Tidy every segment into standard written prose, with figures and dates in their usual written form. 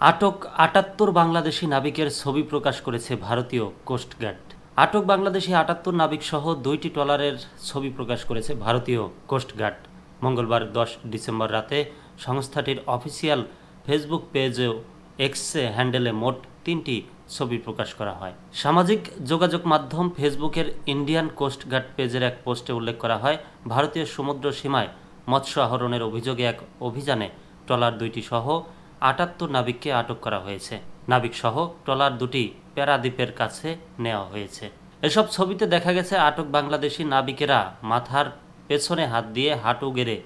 আটক ৭৮ বাংলাদেশি নাবিকের ছবি প্রকাশ করেছে ভারতীয় কোস্টগার্ড। আটক বাংলাদেশি ৭৮ নাবিকসহ ২টি ট্রলারের ছবি প্রকাশ করেছে ভারতীয় কোস্টগার্ড। মঙ্গলবার ১০ ডিসেম্বর রাতে সংস্থাটির অফিসিয়াল ফেসবুক পেজ ও এক্স হ্যান্ডেলে মোট ৩টি ছবি প্রকাশ করা হয়। সামাজিক যোগাযোগ মাধ্যম ফেসবুকের ইন্ডিয়ান কোস্টগার্ড পেজের এক পোস্টে উল্লেখ করা হয়, ভারতীয় সমুদ্র সীমায় মৎস্য আহরণের অভিযোগে এক অভিযানে ট্রলার ২টি সহ ৭৮ নাবিককে আটক করা হয়েছে। নাবিকসহ ট্রলার দুটি প্যারাদ্বীপের কাছে নেওয়া হয়েছে। এসব ছবিতে দেখা গেছে আটক বাংলাদেশি নাবিকেরা মাথার পেছনে হাত দিয়ে হাঁটু গেড়ে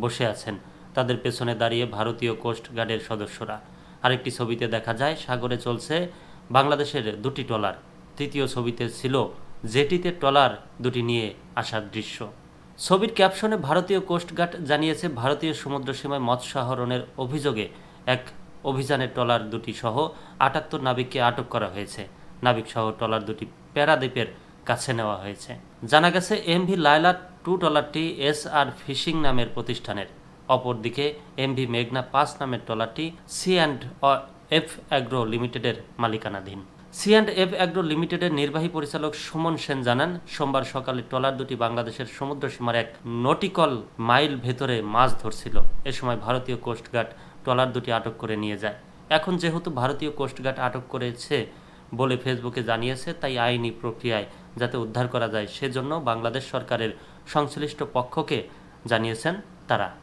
বসে আছেন। তাদের পেছনে দাঁড়িয়ে ভারতীয় কোস্টগার্ডের সদস্যরা। আরেকটি ছবিতে দেখা যায় সাগরে চলছে বাংলাদেশের দুটি ট্রলার। তৃতীয় ছবিতে ছিল জেটিতে ট্রলার দুটি নিয়ে আসার দৃশ্য। ছবির ক্যাপশনে ভারতীয় কোস্টগার্ড জানিয়েছে, ভারতীয় সমুদ্র সীমায় মৎস্য আহরণের অভিযোগে এক অভিযানে ট্রলার দুটি সহ ৭৮ নাবিককে আটক করা হয়েছে। নাবিকসহ ট্রলার দুটি প্যারাদ্বীপের কাছে নেওয়া হয়েছে। জানা গেছে, এমভি লায়লা 2 ট্রলারটি এসআর ফিশিং নামের প্রতিষ্ঠানের। অপরদিকে এমভি মেঘনা ৫ নামের ট্রলারটি সি&এফ অ্যাগ্রো লিমিটেডের মালিকানাধীন। সি&এফ অ্যাগ্রো লিমিটেডের নির্বাহী পরিচালক সুমন সেন জানান, সোমবার সকালে ট্রলার দুটি বাংলাদেশের সমুদ্র সীমার এক নটিক্যাল মাইল ভেতরে মাছ ধরছিল। এ সময় ভারতীয় কোস্টগার্ড ট্রলার দুটি আটক করে নিয়ে যায়। এখন যেহেতু ভারতীয় কোস্টগার্ড আটক করেছে বলে ফেসবুকে জানিয়েছে, তাই আইনি প্রক্রিয়ায় যাতে উদ্ধার করা যায় সেজন্য বাংলাদেশ সরকারের সংশ্লিষ্ট পক্ষকে জানিয়েছেন তারা।